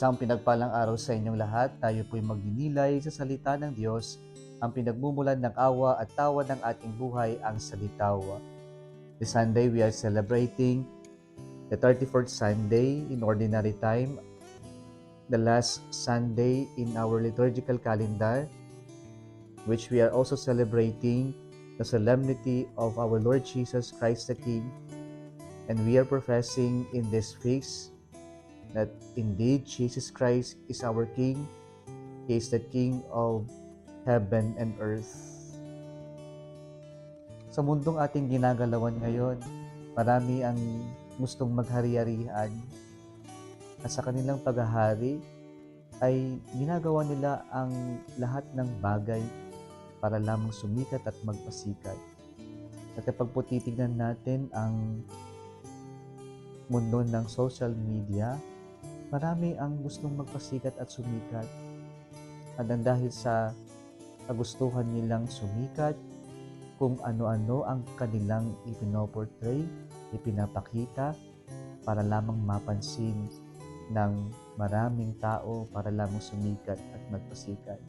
Isang pinagpalang araw sa inyong lahat. Tayo po'y magdinilay sa salita ng Diyos, ang pinagmumulan ng awa at tawa ng ating buhay, ang salitawa. This Sunday, we are celebrating the 34th Sunday in Ordinary Time, the last Sunday in our liturgical calendar, which we are also celebrating the solemnity of our Lord Jesus Christ the King. And we are professing in this feast that indeed Jesus Christ is our King. He is the King of heaven and earth. Sa mundong ating ginagalawan ngayon, marami ang gustong maghari-harian at sa kanilang paghahari ay ginagawa nila ang lahat ng bagay para lamang sumikat at magpasikat. At kapag po titignan natin ang mundo ng social media, marami ang gustong magpasikat at sumikat. At dahil sa kagustuhan nilang sumikat, kung ano-ano ang kanilang ipinoportray, ipinapakita para lamang mapansin ng maraming tao, para lamang sumikat at magpasikat.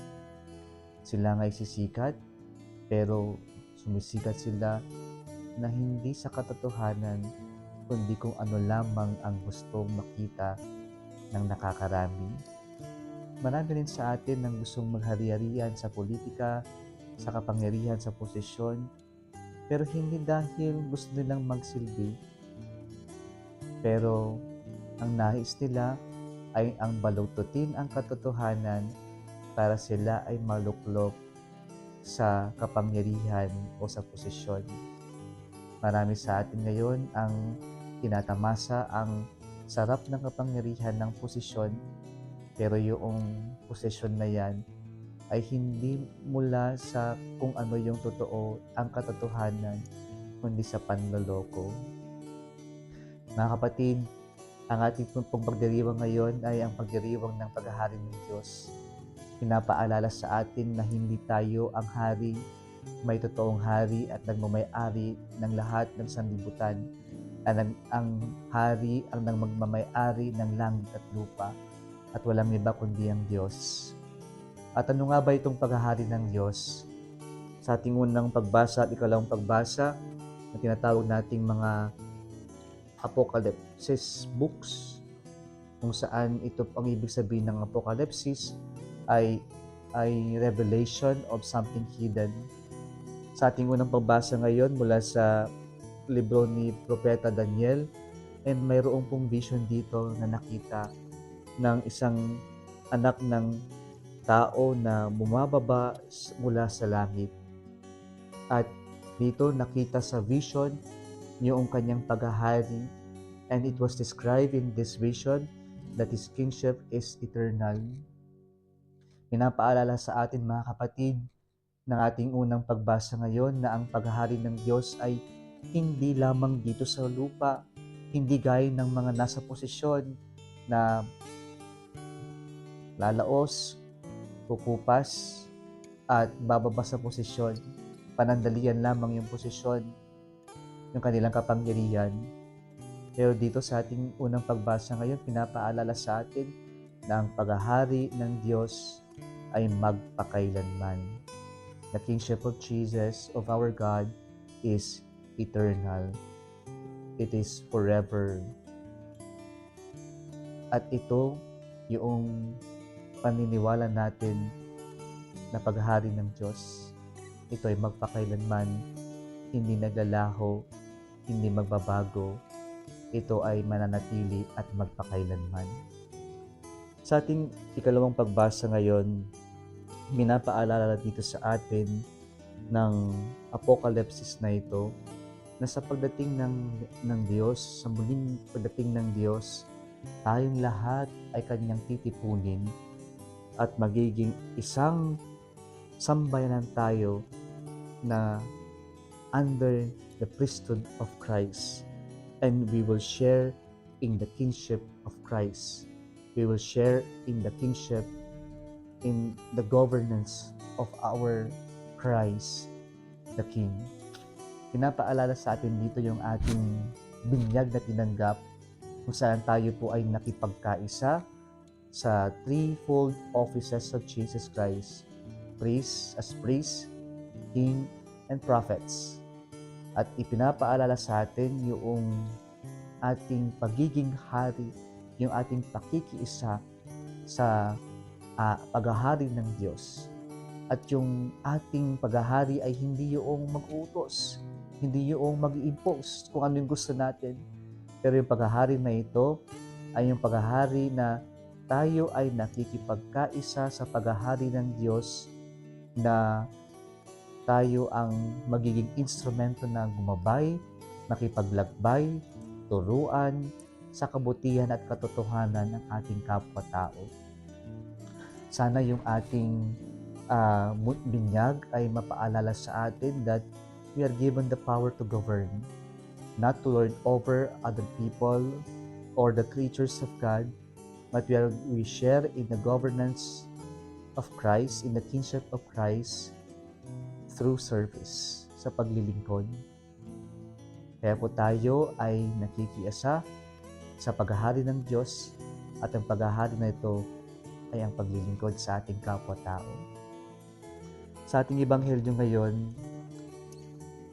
Sila nga'y sisikat, pero sumisikat sila na hindi sa katotohanan, kundi kung ano lamang ang gustong makita ng nakakarami. Marami rin sa atin ang gustong maghari-harian sa politika, sa kapangyarihan, sa posisyon, pero hindi dahil gusto nilang magsilbi. Pero ang nais nila ay ang balututin ang katotohanan para sila ay maluklok sa kapangyarihan o sa posisyon. Marami sa atin ngayon ang tinatamasa ang sarap ng kapangyarihan ng posisyon, pero yung posisyon na yan ay hindi mula sa kung ano yung totoo, ang katotohanan, kundi sa panloloko. Mga kapatid, ang ating pong pagdiriwang ngayon ay ang pagdiriwang ng paghahari ng Diyos. Pinapaalala sa atin na hindi tayo ang hari, may totoong hari at nagmamay-ari ng lahat ng sanlibutan. Ang hari ang magmamay-ari ng langit at lupa at walang iba kundi ang Diyos. At ano nga ba itong paghahari ng Diyos? Sa ating unang pagbasa at ikalawang pagbasa na tinatawag nating mga Apocalypse books, kung saan ito ang ibig sabihin ng Apocalypse ay revelation of something hidden. Sa ating unang pagbasa ngayon mula sa libro ni Propeta Daniel, and mayroong pong vision dito na nakita ng isang anak ng tao na bumababa mula sa langit. At dito nakita sa vision yung kanyang paghahari, and it was described in this vision that his kingship is eternal. Pinapaalala sa atin mga kapatid ng ating unang pagbasa ngayon na ang paghahari ng Diyos ay hindi lamang dito sa lupa, hindi gaya ng mga nasa posisyon na lalaos, kukupas, at bababa sa posisyon. Panandalian lamang yung posisyon, yung kanilang kapangyarihan. Pero dito sa ating unang pagbasa ngayon, pinapaalala sa atin na ang paghahari ng Diyos ay magpakailanman. The kingship of Jesus, of our God, is eternal. It is forever. At ito yung paniniwala natin na paghahari ng Diyos. Ito ay magpakailanman, hindi naglalaho, hindi magbabago. Ito ay mananatili at magpakailanman. Sa ating ikalawang pagbasa ngayon, pinapaalala dito sa atin ng Apocalypse na ito na sa pagdating ng Diyos, sa muling pagdating ng Diyos, tayong lahat ay kanyang titipunin at magiging isang sambayanan tayo na under the priesthood of Christ, and we will share in the kingship of Christ. We will share in the kingship, in the governance of our Christ the King. Pinapaalala sa atin dito yung ating binyag na tinanggap kung saan tayo po ay nakipagkaisa sa threefold offices of Jesus Christ, priest, king, and prophets. At ipinapaalala sa atin yung ating pagiging hari, yung ating pakikiisa sa paghahari ng Diyos. At yung ating paghahari ay hindi yung mag-utos, hindi yung mag-i-impose kung ano yung gusto natin. Pero yung paghahari na ito ay yung paghahari na tayo ay nakikipagkaisa sa paghahari ng Diyos, na tayo ang magiging instrumento na gumabay, makipaglakbay, turuan sa kabutihan at katotohanan ng ating kapwa-tao. Sana yung ating binyag ay mapaalala sa atin that we are given the power to govern, not to lord over other people or the creatures of God, but we share in the governance of Christ, in the kingship of Christ, through service, sa paglilingkod. Kaya po tayo ay nakikiasa sa paghahari ng Diyos, at ang paghahari na ito ay ang paglilingkod sa ating kapwa-tao. Sa ating ebanghelyo ngayon,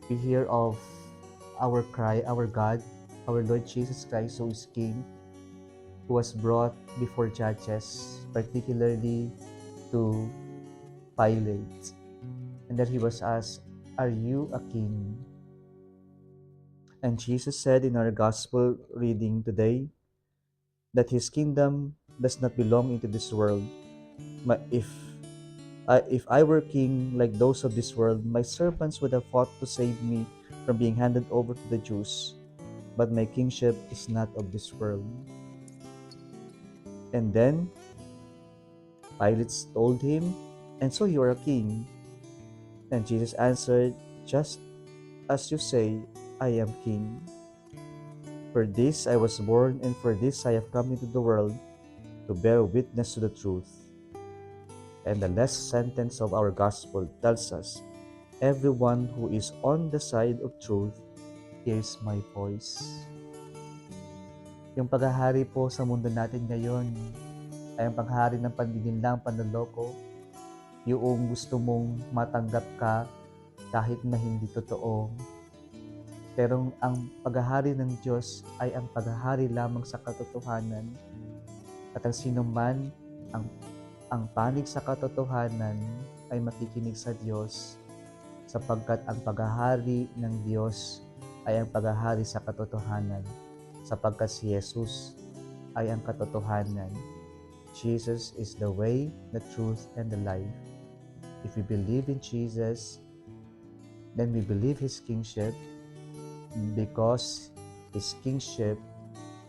we hear of our God, our Lord Jesus Christ, who is King, who was brought before judges, particularly to Pilate, and that he was asked, "Are you a king?" And Jesus said in our gospel reading today that his kingdom does not belong into this world. But if I were king like those of this world, my servants would have fought to save me from being handed over to the Jews. But my kingship is not of this world. And then Pilate told him, "And so you are a king?" And Jesus answered, "Just as you say, I am king. For this I was born, and for this I have come into the world, to bear witness to the truth." And the last sentence of our gospel tells us, "Everyone who is on the side of truth hears my voice." Yung paghahari po sa mundo natin ngayon ay ang paghahari ng panlilinlang, panloloko, yung gusto mong matanggap ka kahit na hindi totoo. Pero ang paghahari ng Diyos ay ang paghahari lamang sa katotohanan, at ang sino man ang panig sa katotohanan ay makikinig sa Diyos, sapagkat ang paghahari ng Diyos ay ang paghahari sa katotohanan, sapagkat si Jesus ay ang katotohanan. Jesus is the way, the truth, and the life. If we believe in Jesus, then we believe His kingship, because His kingship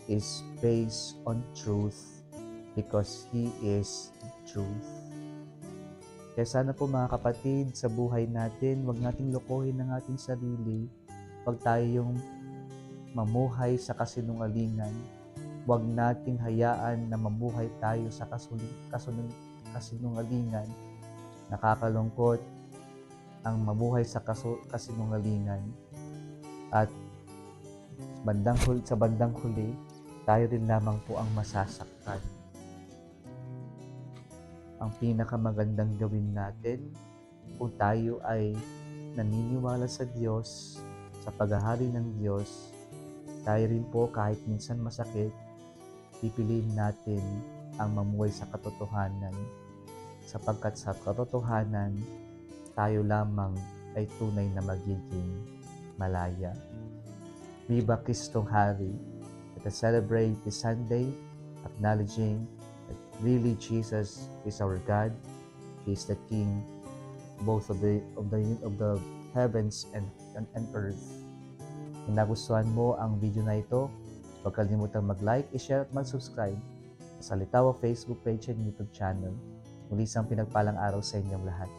is based on truth, because He is truth. Kaya sana po mga kapatid, sa buhay natin, huwag nating lokohin ang ating sarili, huwag tayong mamuhay sa kasinungalingan, huwag nating hayaan na mamuhay tayo sa kasinungalingan. Nakakalungkot ang mabuhay sa kasinungalingan, at sa bandang huli, tayo rin lamang po ang masasaktan. Ang pinakamagandang gawin natin kung tayo ay naniniwala sa Diyos, sa paghahari ng Diyos, tayo rin po kahit minsan masakit, pipiliin natin ang mamuhay sa katotohanan, sapagkat sa katotohanan, tayo lamang ay tunay na magiging malaya. Viva Kristong Hari! Let us celebrate this Sunday, acknowledging that really Jesus is our God. He is the King both of the heavens and earth. Kung nagustuhan mo ang video na ito, huwag kalimutang mag-like, i-share at mag-subscribe sa Litawa Facebook page and YouTube channel. Muli isang pinagpalang araw sa inyong lahat.